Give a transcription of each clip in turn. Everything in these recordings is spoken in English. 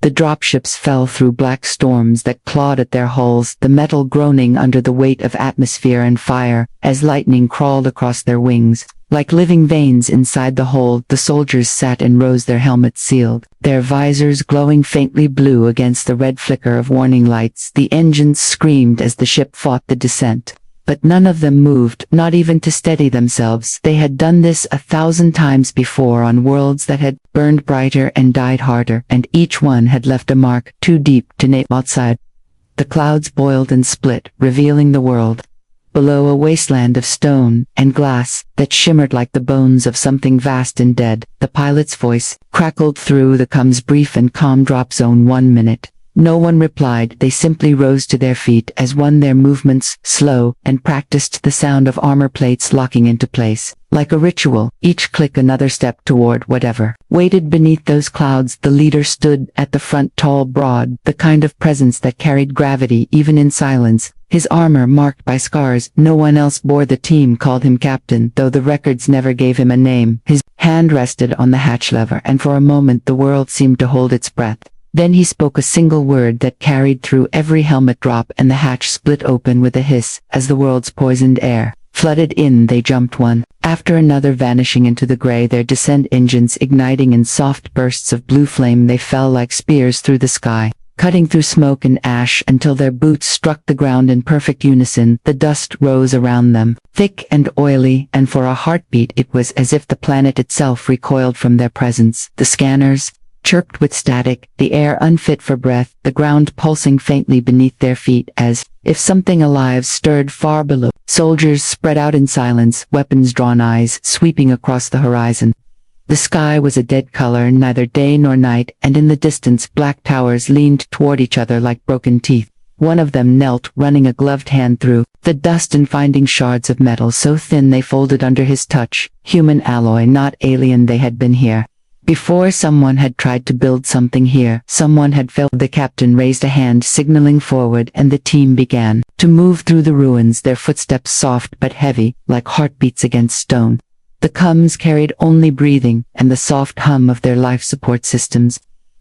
The dropships fell through black storms that clawed at their hulls, the metal groaning under the weight of atmosphere and fire, as lightning crawled across their wings. Like living veins inside the hold, the soldiers sat in rows, their helmets sealed, their visors glowing faintly blue against the red flicker of warning lights. The engines screamed as the ship fought the descent. But none of them moved, not even to steady themselves. They had done this 1,000 times before on worlds that had burned brighter and died harder, and each one had left a mark too deep to name outside. The clouds boiled and split, revealing the world. Below, a wasteland of stone and glass that shimmered like the bones of something vast and dead. The pilot's voice crackled through the comms, brief and calm. Drop zone 1 minute. No one replied. They simply rose to their feet as one, their movements slow, and practiced the sound of armor plates locking into place. Like a ritual, each click another step toward whatever waited beneath those clouds. The leader stood at the front, tall, broad, the kind of presence that carried gravity even in silence. His armor marked by scars. No one else bore the team called him captain, though the records never gave him a name. His hand rested on the hatch lever, and for a moment the world seemed to hold its breath. Then he spoke a single word that carried through every helmet drop, and the hatch split open with a hiss as the world's poisoned air flooded in. They jumped one after another, vanishing into the gray, their descent engines igniting in soft bursts of blue flame. They fell like spears through the sky, cutting through smoke and ash until their boots struck the ground in perfect unison. The dust rose around them, thick and oily, and for a heartbeat it was as if the planet itself recoiled from their presence. The scanners chirped with static, the air unfit for breath, the ground pulsing faintly beneath their feet as if something alive stirred far below. Soldiers spread out in silence, weapons drawn, eyes sweeping across the horizon. The sky was a dead color, neither day nor night, and in the distance black towers leaned toward each other like broken teeth. One of them knelt, running a gloved hand through the dust and finding shards of metal so thin they folded under his touch. Human alloy, not alien. They had been here before. Someone had tried to build something here. Someone had failed. The captain raised a hand, signaling forward, and the team began to move through the ruins, their footsteps soft but heavy, like heartbeats against stone. The comms carried only breathing and the soft hum of their life support systems.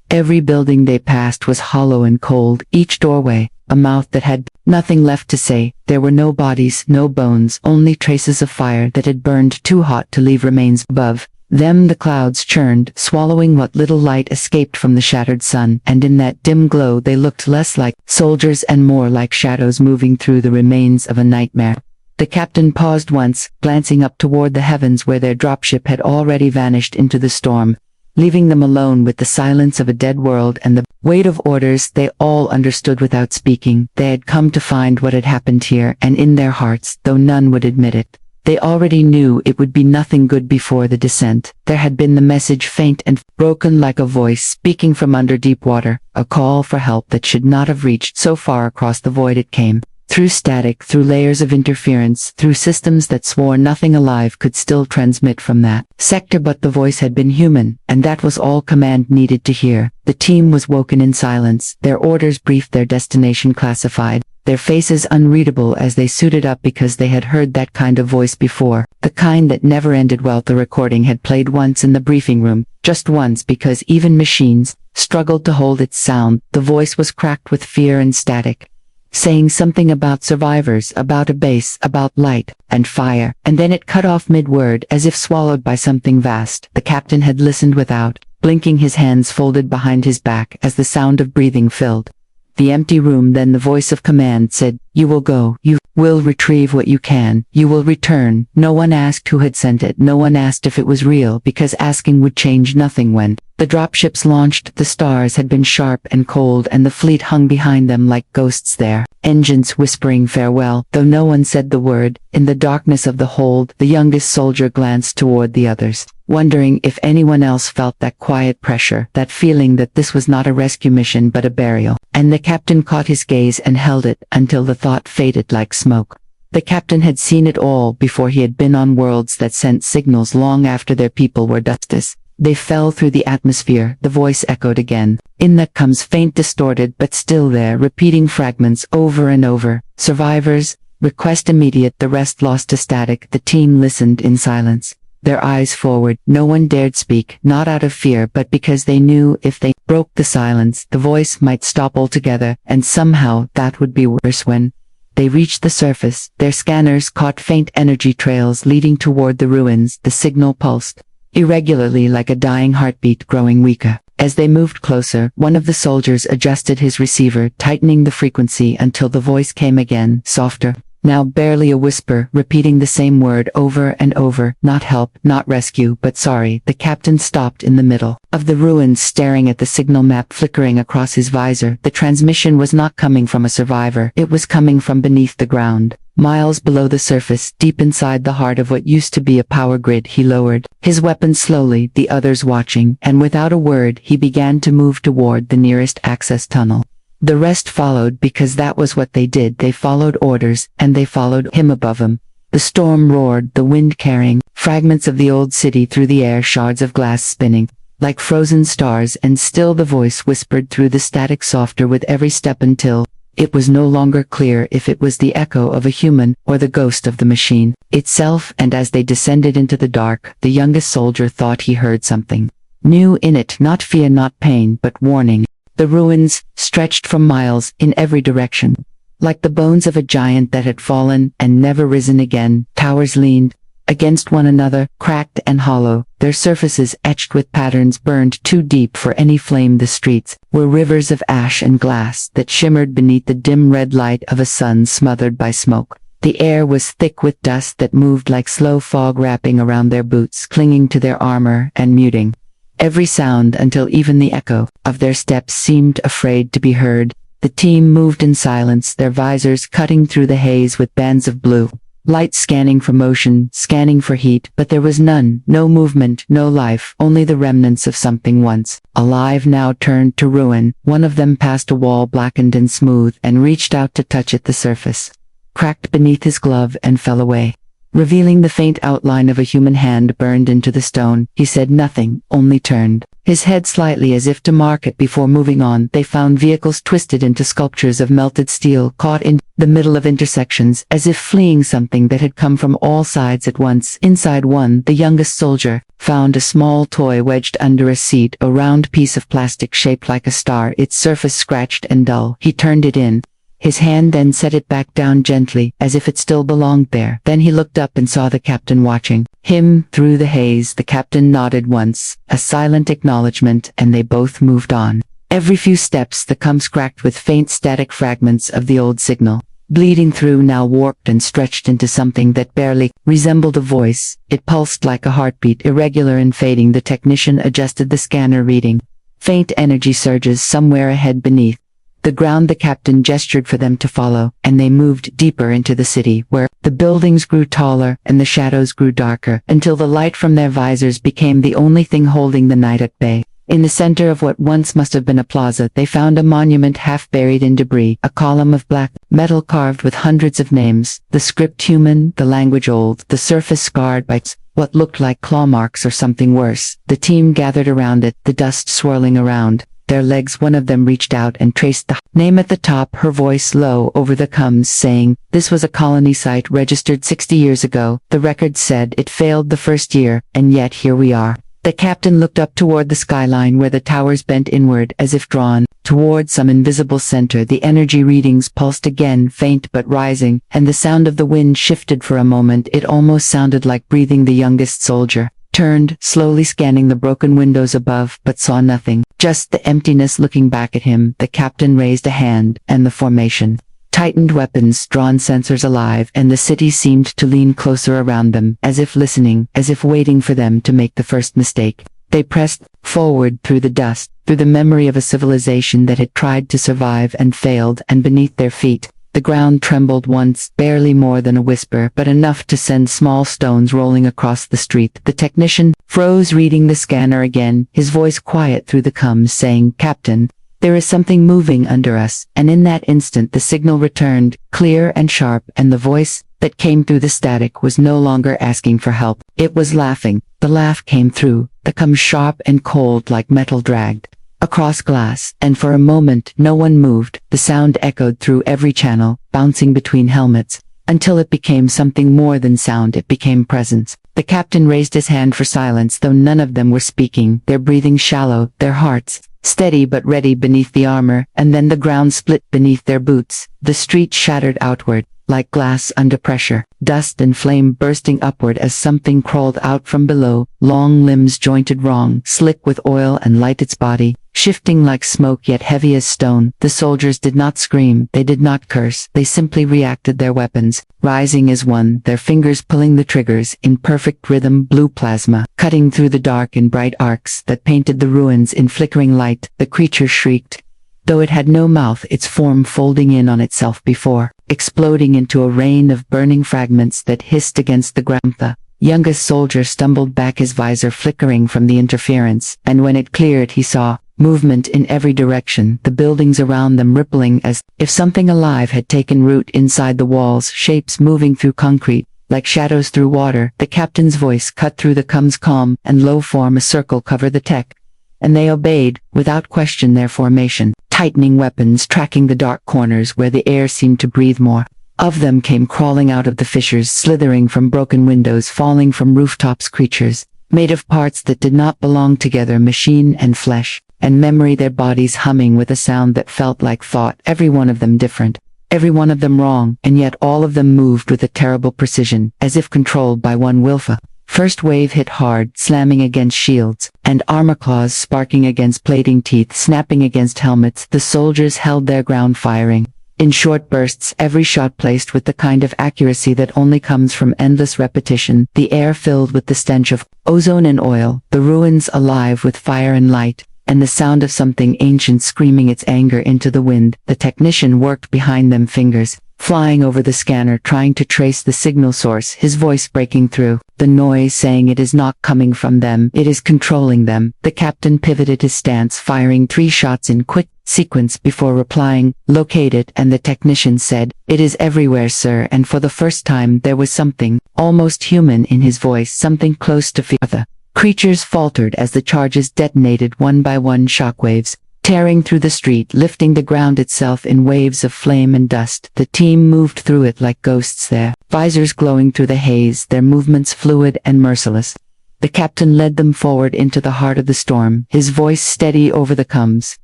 Every building they passed was hollow and cold, each doorway a mouth that had nothing left to say. There were no bodies, no bones, only traces of fire that had burned too hot to leave remains. Above them the clouds churned, swallowing what little light escaped from the shattered sun, and in that dim glow they looked less like soldiers and more like shadows moving through the remains of a nightmare. The captain paused once, glancing up toward the heavens where their dropship had already vanished into the storm, leaving them alone with the silence of a dead world and the weight of orders they all understood without speaking. They had come to find what had happened here, and in their hearts, though none would admit it, they already knew it would be nothing good. Before the descent, there had been the message, faint and broken like a voice speaking from under deep water, a call for help that should not have reached so far across the void. It came through static, through layers of interference, through systems that swore nothing alive could still transmit from that sector. But the voice had been human, and that was all command needed to hear. The team was woken in silence, their orders brief, their destination classified, their faces unreadable as they suited up, because they had heard that kind of voice before, the kind that never ended well. The recording had played once in the briefing room, just once, because even machines struggled to hold its sound. The voice was cracked with fear and static, saying something about survivors, about a base, about light and fire, and then it cut off mid-word as if swallowed by something vast. The captain had listened without blinking, his hands folded behind his back as the sound of breathing filled the empty room. Then the voice of command said, "You will go, you will retrieve what you can, you will return." No one asked who had sent it, no one asked if it was real, because asking would change nothing. When the dropships launched, the stars had been sharp and cold, and the fleet hung behind them like ghosts, their engines whispering farewell, though no one said the word. In the darkness of the hold, the youngest soldier glanced toward the others, wondering if anyone else felt that quiet pressure, that feeling that this was not a rescue mission but a burial. And the captain caught his gaze and held it until the thought faded like smoke. The captain had seen it all before. He had been on worlds that sent signals long after their people were dustless. They fell through the atmosphere. The voice echoed again. In that comes faint, distorted, but still there, repeating fragments over and over. "Survivors, request immediate." The rest lost to static. The team listened in silence. their eyes forward. No one dared speak, not out of fear but because they knew if they broke the silence, the voice might stop altogether, and somehow that would be worse. When they reached the surface, their scanners caught faint energy trails leading toward the ruins. The signal pulsed irregularly like a dying heartbeat, growing weaker. As they moved closer, one of the soldiers adjusted his receiver, tightening the frequency until the voice came again, softer, now barely a whisper, repeating the same word over and over. Not help, not rescue, but sorry. The captain stopped in the middle of the ruins, staring at the signal map flickering across his visor. The transmission was not coming from a survivor. It was coming from beneath the ground. Miles below the surface, deep inside the heart of what used to be a power grid. He lowered his weapon slowly, the others watching, and without a word he began to move toward the nearest access tunnel. The rest followed because that was what they did. They followed orders, and they followed him. Above him, the storm roared, the wind carrying fragments of the old city through the air, shards of glass spinning like frozen stars, and still the voice whispered through the static, softer with every step, until it was no longer clear if it was the echo of a human or the ghost of the machine itself. And as they descended into the dark, the youngest soldier thought he heard something new in it, not fear, not pain, but warning. The ruins stretched for miles in every direction, like the bones of a giant that had fallen and never risen again. Towers leaned against one another, cracked and hollow, their surfaces etched with patterns burned too deep for any flame. The streets were rivers of ash and glass that shimmered beneath the dim red light of a sun smothered by smoke. The air was thick with dust that moved like slow fog, wrapping around their boots, clinging to their armor and muting every sound until even the echo of their steps seemed afraid to be heard. The team moved in silence, their visors cutting through the haze with bands of blue light, scanning for motion, scanning for heat, but there was none. No movement, no life, only the remnants of something once alive, now turned to ruin. One of them passed a wall blackened and smooth and reached out to touch it. The surface cracked beneath his glove and fell away, revealing the faint outline of a human hand burned into the stone. He said nothing, only turned his head slightly as if to mark it before moving on. They found vehicles twisted into sculptures of melted steel, caught in the middle of intersections, as if fleeing something that had come from all sides at once. Inside one, the youngest soldier found a small toy wedged under a seat, a round piece of plastic shaped like a star, its surface scratched and dull. He turned it in his hand, then set it back down gently, as if it still belonged there. Then he looked up and saw the captain watching him through the haze. The captain nodded once, a silent acknowledgement, and they both moved on. Every few steps the comms cracked with faint static fragments of the old signal, bleeding through, now warped and stretched into something that barely resembled a voice. It pulsed like a heartbeat, irregular and fading. The technician adjusted the scanner reading faint energy surges somewhere ahead beneath the ground. The captain gestured for them to follow, and they moved deeper into the city, where the buildings grew taller and the shadows grew darker, until the light from their visors became the only thing holding the night at bay. In the center of what once must have been a plaza, they found a monument half buried in debris, a column of black metal carved with hundreds of names, the script human, the language old, the surface scarred by what looked like claw marks or something worse. The team gathered around it, the dust swirling around their legs. One of them reached out and traced the name at the top, her voice low over the comms, saying, "This was a colony site registered 60 years ago. The record said it failed the first year, and yet here we are." The captain looked up toward the skyline where the towers bent inward as if drawn toward some invisible center. The energy readings pulsed again, faint but rising, and the sound of the wind shifted for a moment. It almost sounded like breathing. The youngest soldier turned, slowly scanning the broken windows above, but saw nothing, just the emptiness looking back at him. The captain raised a hand, and the formation tightened, weapons drawn, sensors alive, and the city seemed to lean closer around them, as if listening, as if waiting for them to make the first mistake. They pressed forward through the dust, through the memory of a civilization that had tried to survive and failed, and beneath their feet, the ground trembled once, barely more than a whisper, but enough to send small stones rolling across the street. The technician froze, reading the scanner again, his voice quiet through the comms, saying, "Captain, there is something moving under us." And in that instant the signal returned, clear and sharp, and the voice that came through the static was no longer asking for help. It was laughing. The laugh came through the comms, sharp and cold like metal dragged across glass, and for a moment no one moved. The sound echoed through every channel, bouncing between helmets, until it became something more than sound. It became presence. The captain raised his hand for silence, though none of them were speaking, their breathing shallow, their hearts steady but ready beneath the armor, and then the ground split beneath their boots. The street shattered outward, like glass under pressure, dust and flame bursting upward as something crawled out from below, long limbs jointed wrong, slick with oil and light its body, shifting like smoke yet heavy as stone. The soldiers did not scream, they did not curse, they simply reacted, their weapons rising as one, their fingers pulling the triggers in perfect rhythm, blue plasma cutting through the dark in bright arcs that painted the ruins in flickering light. The creature shrieked, though it had no mouth, its form folding in on itself before, exploding into a rain of burning fragments that hissed against the ground. The youngest soldier stumbled back, his visor flickering from the interference, and when it cleared he saw movement in every direction, the buildings around them rippling as if something alive had taken root inside the walls, shapes moving through concrete, like shadows through water. The captain's voice cut through the calm and low. Form a circle, cover the tech. And they obeyed, without question, their formation, tightening weapons, tracking the dark corners where the air seemed to breathe more. Of them came crawling out of the fissures, slithering from broken windows, falling from rooftops, creatures made of parts that did not belong together, machine and flesh and memory, their bodies humming with a sound that felt like thought, every one of them different, every one of them wrong, and yet all of them moved with a terrible precision, as if controlled by one willful. First wave hit hard, slamming against shields, and armor, claws sparking against plating, teeth snapping against helmets. The soldiers held their ground, firing in short bursts, every shot placed with the kind of accuracy that only comes from endless repetition. The air filled with the stench of ozone and oil, the ruins alive with fire and light, and the sound of something ancient screaming its anger into the wind. The technician worked behind them, fingers flying over the scanner, trying to trace the signal source, his voice breaking through the noise, saying it is not coming from them, it is controlling them. The captain pivoted his stance, firing 3 shots in quick sequence before replying, locate it, and the technician said, it is everywhere, sir, and for the first time there was something almost human in his voice, something close to fear. The creatures faltered as the charges detonated one by one, shockwaves tearing through the street, lifting the ground itself in waves of flame and dust. The team moved through it like ghosts, their visors glowing through the haze, their movements fluid and merciless. The captain led them forward into the heart of the storm, his voice steady over the coms.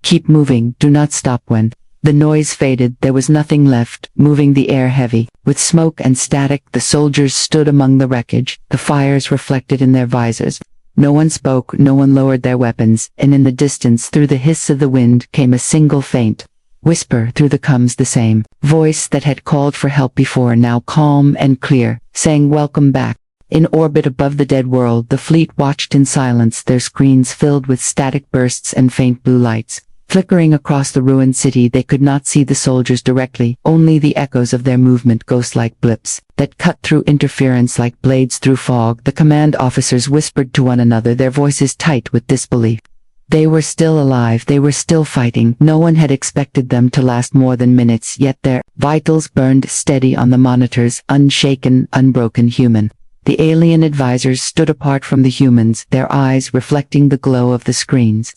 Keep moving, do not stop. When the noise faded, there was nothing left, moving the air heavy with smoke and static. The soldiers stood among the wreckage, the fires reflected in their visors. No one spoke, no one lowered their weapons, and in the distance, through the hiss of the wind, came a single faint whisper through the comes, the same voice that had called for help before, now calm and clear, saying welcome back. In orbit above the dead world, the fleet watched in silence, their screens filled with static bursts and faint blue lights flickering across the ruined city. They could not see the soldiers directly, only the echoes of their movement, ghost-like blips that cut through interference like blades through fog. The command officers whispered to one another, their voices tight with disbelief. They were still alive, they were still fighting. No one had expected them to last more than minutes, yet their vitals burned steady on the monitors, unshaken, unbroken, human. The alien advisors stood apart from the humans, their eyes reflecting the glow of the screens,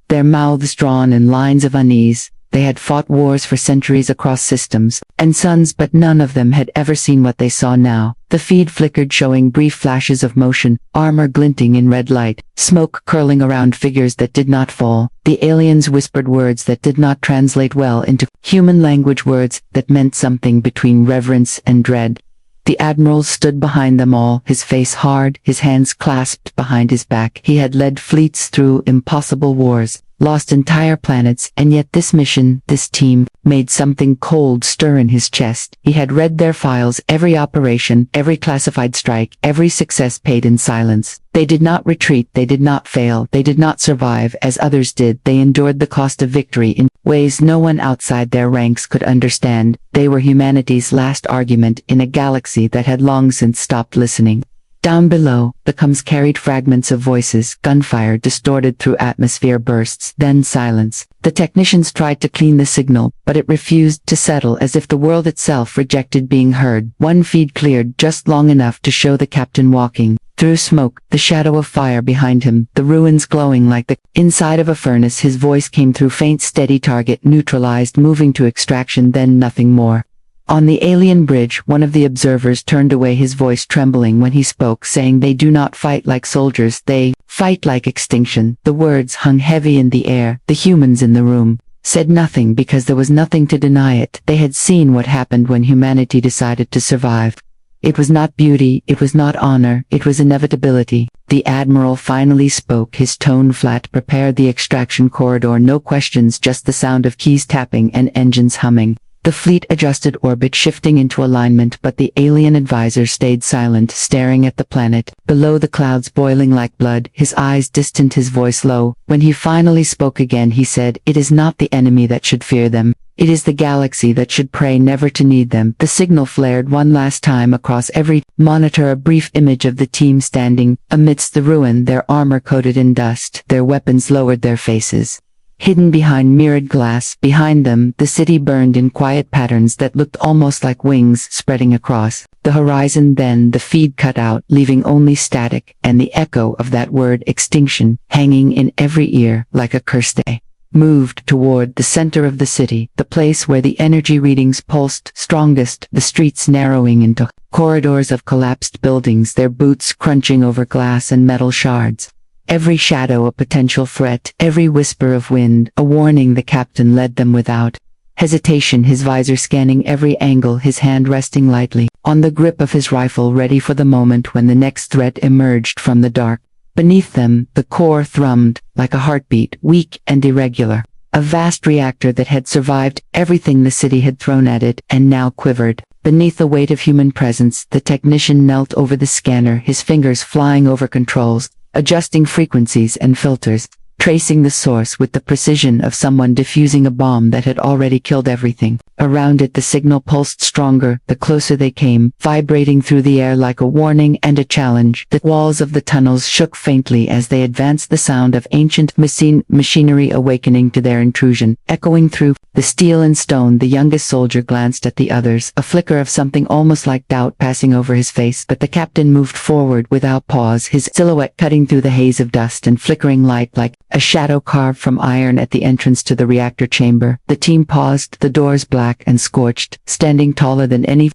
their mouths drawn in lines of unease. They had fought wars for centuries across systems and suns, but none of them had ever seen what they saw now. The feed flickered, showing brief flashes of motion, armor glinting in red light, smoke curling around figures that did not fall. The aliens whispered words that did not translate well into human language, words that meant something between reverence and dread. The admiral stood behind them all, his face hard, his hands clasped behind his back. He had led fleets through impossible wars, lost entire planets, and yet this mission, this team, made something cold stir in his chest. He had read their files, every operation, every classified strike, every success paid in silence. They did not retreat, they did not fail, they did not survive as others did. They endured the cost of victory in ways no one outside their ranks could understand. They were humanity's last argument in a galaxy that had long since stopped listening. Down below, the coms carried fragments of voices, gunfire distorted through atmosphere bursts, then silence. The technicians tried to clean the signal, but it refused to settle, as if the world itself rejected being heard. One feed cleared just long enough to show the captain walking through smoke, the shadow of fire behind him, the ruins glowing like the inside of a furnace. His voice came through faint, steady, target neutralized, moving to extraction, then nothing more. On the alien bridge, one of the observers turned away, his voice trembling when he spoke, saying, "They do not fight like soldiers, they fight like extinction." The words hung heavy in the air. The humans in the room said nothing because there was nothing to deny it. They had seen what happened when humanity decided to survive. It was not beauty, it was not honor, it was inevitability. The Admiral finally spoke, his tone flat. "Prepare the extraction corridor, no questions, just the sound of keys tapping and engines humming." The fleet adjusted orbit, shifting into alignment, but the alien advisor stayed silent, staring at the planet. Below, the clouds boiling like blood, his eyes distant, his voice low. When he finally spoke again, he said, "It is not the enemy that should fear them. It is the galaxy that should pray never to need them." The signal flared one last time across every monitor, a brief image of the team standing amidst the ruin, their armor coated in dust, their weapons lowered, their faces hidden behind mirrored glass. Behind them, the city burned in quiet patterns that looked almost like wings spreading across the horizon. Then the feed cut out, leaving only static, and the echo of that word, extinction, hanging in every ear like a curse. They moved toward the center of the city, the place where the energy readings pulsed strongest, the streets narrowing into corridors of collapsed buildings, their boots crunching over glass and metal shards. Every shadow a potential threat, every whisper of wind a warning. The captain led them without hesitation, his visor scanning every angle, his hand resting lightly on the grip of his rifle, ready for the moment when the next threat emerged from the dark. Beneath them, the core thrummed like a heartbeat, weak and irregular. A vast reactor that had survived everything the city had thrown at it, and now quivered. Beneath the weight of human presence, the technician knelt over the scanner, his fingers flying over controls, adjusting frequencies and filters, tracing the source with the precision of someone defusing a bomb that had already killed everything. Around it, the signal pulsed stronger the closer they came, vibrating through the air like a warning and a challenge. The walls of the tunnels shook faintly as they advanced, the sound of ancient machinery awakening to their intrusion, echoing through the steel and stone. The youngest soldier glanced at the others, a flicker of something almost like doubt passing over his face, but the captain moved forward without pause, his silhouette cutting through the haze of dust and flickering light like a shadow carved from iron. At the entrance to the reactor chamber, the team paused, the doors black and scorched, standing taller than any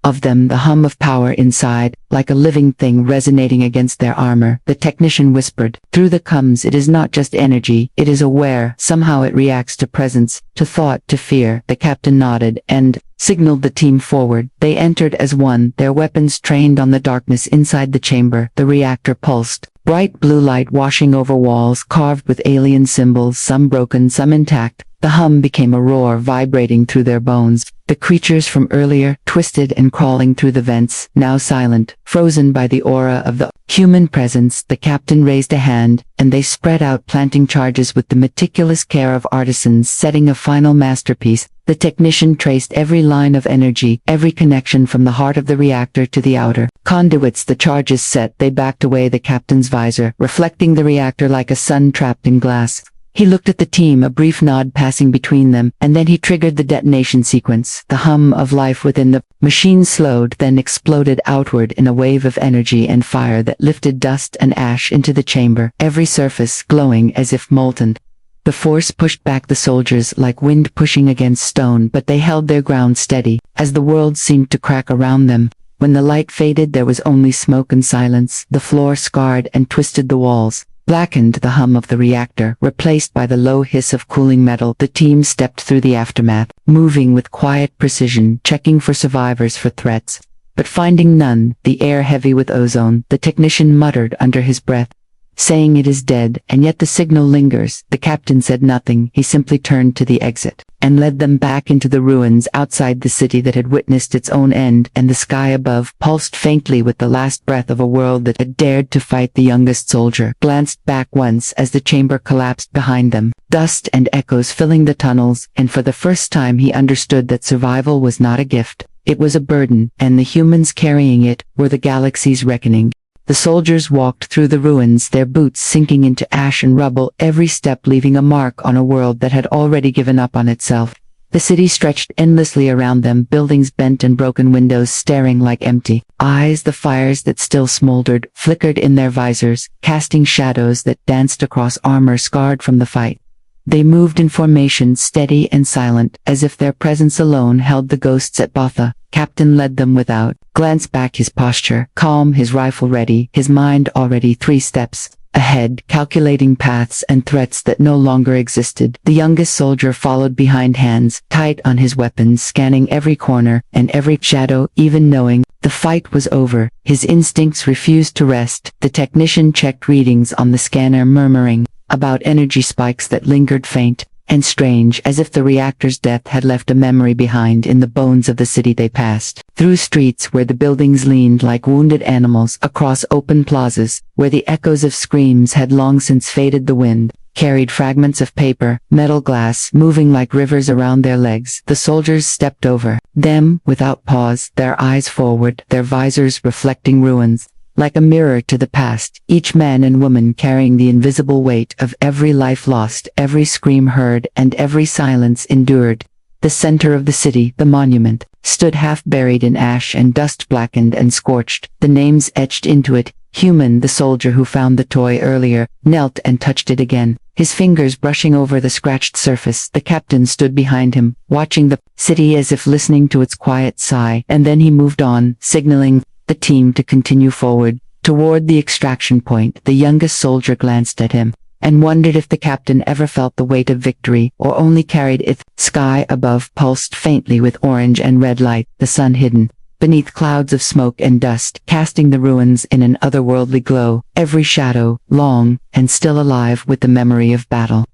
of them, the hum of power inside, like a living thing resonating against their armor. The technician whispered, "Through the comes, it is not just energy, it is aware, somehow it reacts to presence, to thought, to fear." The captain nodded and signaled the team forward. They entered as one, their weapons trained on the darkness inside the chamber. The reactor pulsed, bright blue light washing over walls carved with alien symbols, some broken, some intact. The hum became a roar, vibrating through their bones. The creatures from earlier, twisted and crawling through the vents, now silent, frozen by the aura of the human presence. The captain raised a hand, and they spread out, planting charges with the meticulous care of artisans setting a final masterpiece. The technician traced every line of energy, every connection from the heart of the reactor to the outer conduits. The charges set, they backed away, the captain's visor reflecting the reactor like a sun trapped in glass. He looked at the team, a brief nod passing between them, and then he triggered the detonation sequence. The hum of life within the machine slowed, then exploded outward in a wave of energy and fire that lifted dust and ash into the chamber, every surface glowing as if molten. The force pushed back the soldiers like wind pushing against stone, but they held their ground steady, as the world seemed to crack around them. When the light faded, there was only smoke and silence. The floor scarred and twisted, the walls blackened, the hum of the reactor replaced by the low hiss of cooling metal. The team stepped through the aftermath, moving with quiet precision, checking for survivors, for threats, but finding none. The air heavy with ozone, the technician muttered under his breath, saying it is dead, and yet the signal lingers. The captain said nothing, he simply turned to the exit, and led them back into the ruins outside the city that had witnessed its own end, and the sky above pulsed faintly with the last breath of a world that had dared to fight. The youngest soldier glanced back once as the chamber collapsed behind them, dust and echoes filling the tunnels, and for the first time he understood that survival was not a gift, it was a burden, and the humans carrying it were the galaxy's reckoning. The soldiers walked through the ruins, their boots sinking into ash and rubble, every step leaving a mark on a world that had already given up on itself. The city stretched endlessly around them, buildings bent and broken windows staring like empty eyes. The fires that still smoldered flickered in their visors, casting shadows that danced across armor scarred from the fight. They moved in formation, steady and silent, as if their presence alone held the ghosts at Botha. Captain led them without glance back, his posture calm, his rifle ready, his mind already 3 steps ahead, calculating paths and threats that no longer existed. The youngest soldier followed behind, hands tight on his weapons, scanning every corner and every shadow, even knowing the fight was over. His instincts refused to rest. The technician checked readings on the scanner, murmuring about energy spikes that lingered faint and strange, as if the reactor's death had left a memory behind in the bones of the city they passed. Through streets where the buildings leaned like wounded animals, across open plazas where the echoes of screams had long since faded, the wind carried fragments of paper, metal, glass, moving like rivers around their legs. The soldiers stepped over them without pause, their eyes forward, their visors reflecting ruins. Like a mirror to the past, each man and woman carrying the invisible weight of every life lost, every scream heard, and every silence endured. The center of the city, the monument, stood half buried in ash and dust, blackened and scorched, the names etched into it. Human, the soldier who found the toy earlier, knelt and touched it again, his fingers brushing over the scratched surface. The captain stood behind him, watching the city as if listening to its quiet sigh, and then he moved on, signaling the team to continue forward, toward the extraction point. The youngest soldier glanced at him, and wondered if the captain ever felt the weight of victory, or only carried it. Sky above pulsed faintly with orange and red light, the sun hidden beneath clouds of smoke and dust, casting the ruins in an otherworldly glow, every shadow long and still alive with the memory of battle.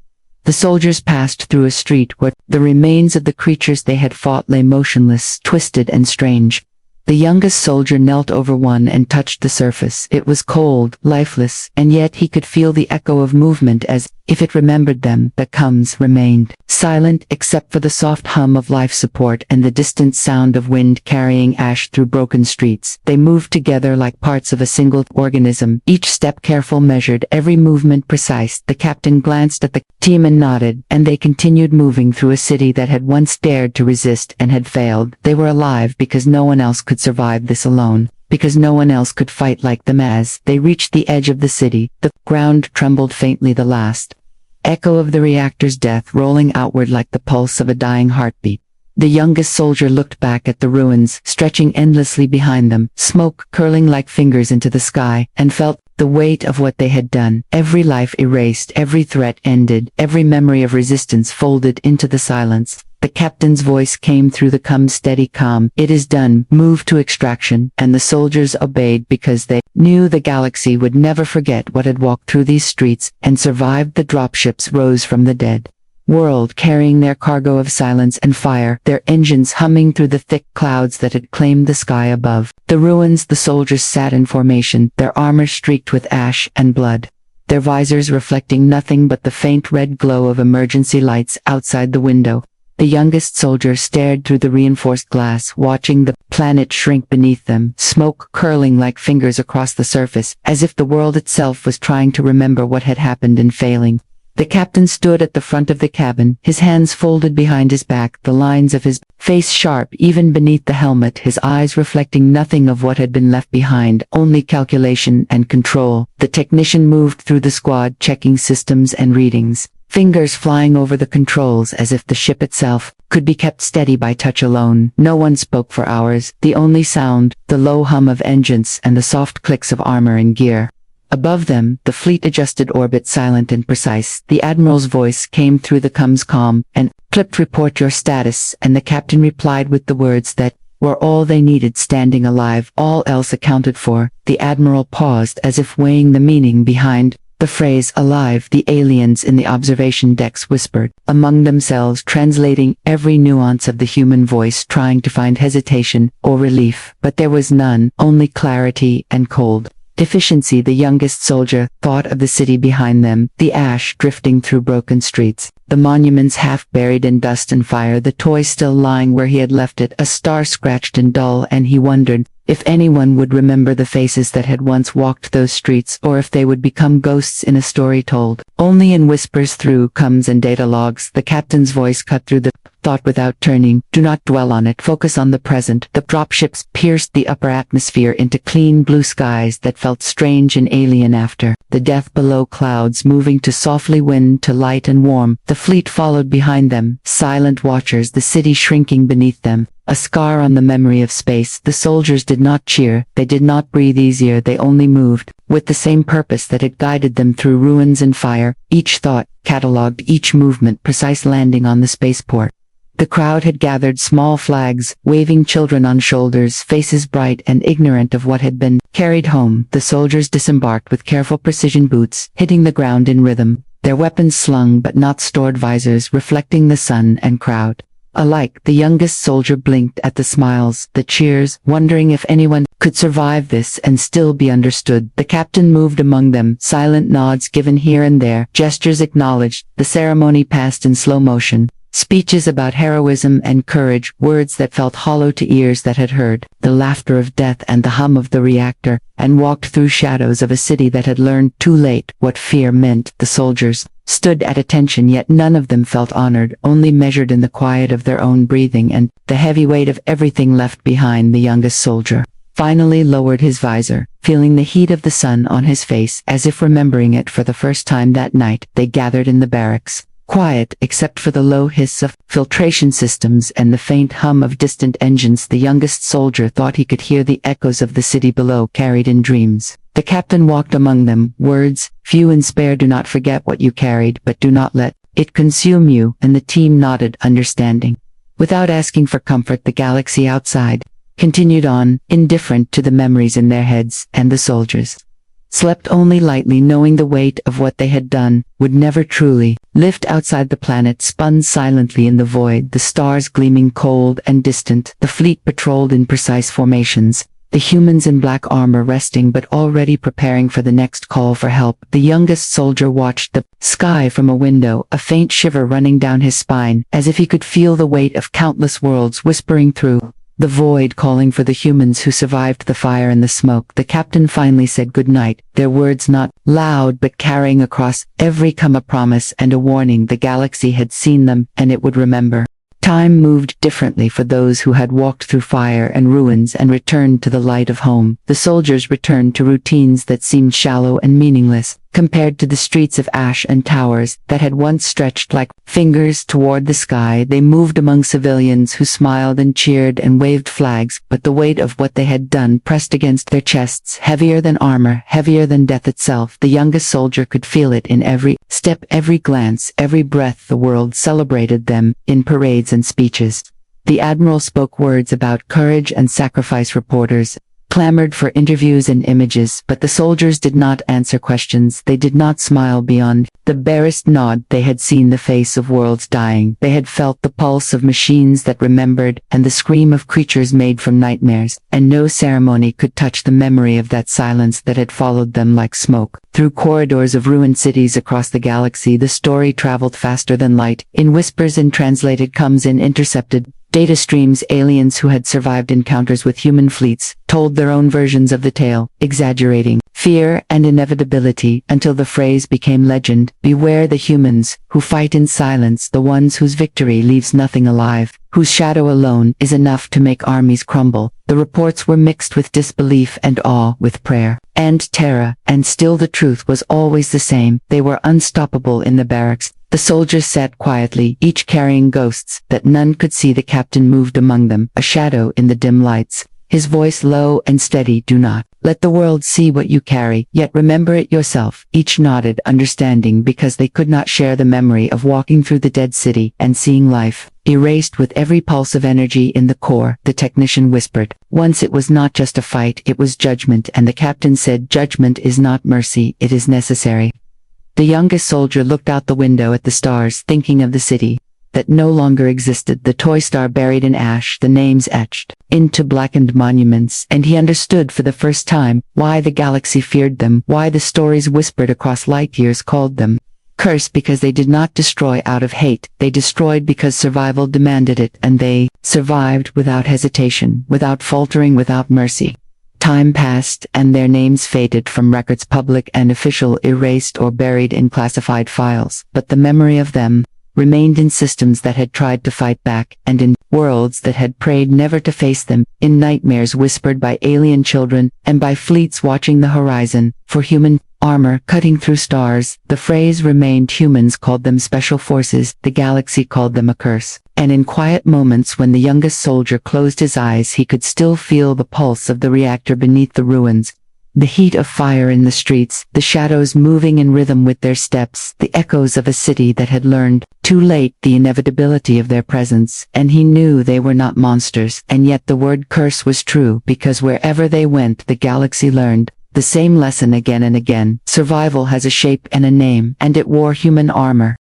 The soldiers passed through a street where the remains of the creatures they had fought lay motionless, twisted and strange. The youngest soldier knelt over one and touched the surface. It was cold, lifeless, and yet he could feel the echo of movement, as if it remembered them. The comes remained silent except for the soft hum of life support and the distant sound of wind carrying ash through broken streets. They moved together like parts of a single organism, each step careful, measured, every movement precise. The captain glanced at the team and nodded, and they continued moving through a city that had once dared to resist and had failed. They were alive because no one else could survive this alone, because no one else could fight like them. As they reached the edge of the city, the ground trembled faintly, the last echo of the reactor's death rolling outward like the pulse of a dying heartbeat. The youngest soldier looked back at the ruins stretching endlessly behind them, smoke curling like fingers into the sky, and felt the weight of what they had done. Every life erased, every threat ended, every memory of resistance folded into the silence. The captain's voice came through the steady calm. It is done. Move to extraction. And the soldiers obeyed because they knew the galaxy would never forget what had walked through these streets and survived. The dropships rose from the dead world, carrying their cargo of silence and fire, their engines humming through the thick clouds that had claimed the sky above. The ruins, the soldiers sat in formation, their armor streaked with ash and blood, their visors reflecting nothing but the faint red glow of emergency lights outside the window. The youngest soldier stared through the reinforced glass, watching the planet shrink beneath them, smoke curling like fingers across the surface, as if the world itself was trying to remember what had happened and failing. The captain stood at the front of the cabin, his hands folded behind his back, the lines of his face sharp even beneath the helmet, his eyes reflecting nothing of what had been left behind, only calculation and control. The technician moved through the squad, checking systems and readings, fingers flying over the controls as if the ship itself could be kept steady by touch alone. No one spoke for hours, the only sound, the low hum of engines and the soft clicks of armor and gear. Above them, the fleet adjusted orbit, silent and precise. The admiral's voice came through the comms, calm and clipped. Report your status, and the captain replied with the words that were all they needed. Standing alive, all else accounted for. The admiral paused, as if weighing the meaning behind the phrase alive. The aliens in the observation decks whispered among themselves, translating every nuance of the human voice, trying to find hesitation or relief, but there was none, only clarity and cold deficiency. The youngest soldier thought of the city behind them, the ash drifting through broken streets, the monuments half buried in dust and fire, the toy still lying where he had left it, a star scratched and dull, and he wondered If anyone would remember the faces that had once walked those streets, or if they would become ghosts in a story told only in whispers through coms and data logs. The captain's voice cut through the thought without turning. Do not dwell on it. Focus on the present. The dropships pierced the upper atmosphere into clean blue skies that felt strange and alien after the death below. Clouds moving to softly wind to light and warm. The fleet followed behind them, silent watchers, the city shrinking beneath them. A scar on the memory of space. The soldiers did not cheer, they did not breathe easier, they only moved, with the same purpose that had guided them through ruins and fire. Each thought, catalogued, each movement, precise landing on the spaceport. The crowd had gathered, small flags, waving, children on shoulders, faces bright and ignorant of what had been carried home. The soldiers disembarked with careful precision, boots hitting the ground in rhythm, their weapons slung but not stored, visors reflecting the sun and crowd alike. The youngest soldier blinked at the smiles, the cheers, wondering if anyone could survive this and still be understood. The captain moved among them, silent nods given here and there, gestures acknowledged. The ceremony passed in slow motion. Speeches about heroism and courage, words that felt hollow to ears that had heard the laughter of death and the hum of the reactor, and walked through shadows of a city that had learned too late what fear meant. The soldiers stood at attention, yet none of them felt honored, only measured in the quiet of their own breathing and the heavy weight of everything left behind. The youngest soldier finally lowered his visor, feeling the heat of the sun on his face, as if remembering it for the first time that night. They gathered in the barracks, quiet except for the low hiss of filtration systems and the faint hum of distant engines. The youngest soldier thought he could hear the echoes of the city below, carried in dreams. The captain walked among them, words few and spare. Do not forget what you carried, but do not let it consume you. And the team nodded, understanding. Without asking for comfort, the galaxy outside continued on, indifferent to the memories in their heads, and the soldiers slept only lightly, knowing the weight of what they had done would never truly lift. Outside, the planet spun silently in the void, the stars gleaming cold and distant. The fleet patrolled in precise formations, the humans in black armor resting but already preparing for the next call for help. The youngest soldier watched the sky from a window, a faint shiver running down his spine, as if he could feel the weight of countless worlds whispering through the void, calling for the humans who survived the fire and the smoke. The captain finally said goodnight, their words not loud but carrying across every come a promise and a warning. The galaxy had seen them, and it would remember. Time moved differently for those who had walked through fire and ruins and returned to the light of home. The soldiers returned to routines that seemed shallow and meaningless, compared to the streets of ash and towers that had once stretched like fingers toward the sky. They moved among civilians who smiled and cheered and waved flags, but the weight of what they had done pressed against their chests, heavier than armor, heavier than death itself. The youngest soldier could feel it in every step, every glance, every breath. The world celebrated them in parades and speeches. The admiral spoke words about courage and sacrifice. Reporters clamored for interviews and images, but the soldiers did not answer questions. They did not smile beyond the barest nod. They had seen the face of worlds dying. They had felt the pulse of machines that remembered, and the scream of creatures made from nightmares, and no ceremony could touch the memory of that silence that had followed them like smoke. Through corridors of ruined cities across the galaxy, the story traveled faster than light, in whispers and translated comes in intercepted data streams. Aliens who had survived encounters with human fleets told their own versions of the tale, exaggerating fear and inevitability until the phrase became legend. Beware the humans who fight in silence, the ones whose victory leaves nothing alive, whose shadow alone is enough to make armies crumble. The reports were mixed with disbelief and awe, with prayer and terror, and still the truth was always the same. They were unstoppable in the barracks. The soldiers sat quietly, each carrying ghosts that none could see. The captain moved among them, a shadow in the dim lights, his voice low and steady. Do not let the world see what you carry, yet remember it yourself. Each nodded, understanding, because they could not share the memory of walking through the dead city and seeing life erased with every pulse of energy in the core. The technician whispered, once it was not just a fight, it was judgment. And the captain said, judgment is not mercy, it is necessary. The youngest soldier looked out the window at the stars, thinking of the city that no longer existed, the toy star buried in ash, the names etched into blackened monuments, and he understood for the first time why the galaxy feared them, why the stories whispered across light years called them Cursed because they did not destroy out of hate, they destroyed because survival demanded it, and they survived without hesitation, without faltering, without mercy. Time passed, and their names faded from records, public and official, erased or buried in classified files, but the memory of them remained in systems that had tried to fight back, and in worlds that had prayed never to face them, in nightmares whispered by alien children, and by fleets watching the horizon, for human armor cutting through stars. The phrase remained. Humans called them special forces, the galaxy called them a curse. And in quiet moments when the youngest soldier closed his eyes, he could still feel the pulse of the reactor beneath the ruins, the heat of fire in the streets, the shadows moving in rhythm with their steps, the echoes of a city that had learned, too late, the inevitability of their presence. And he knew they were not monsters, and yet the word curse was true, because wherever they went the galaxy learned the same lesson again and again. Survival has a shape and a name, and it wore human armor.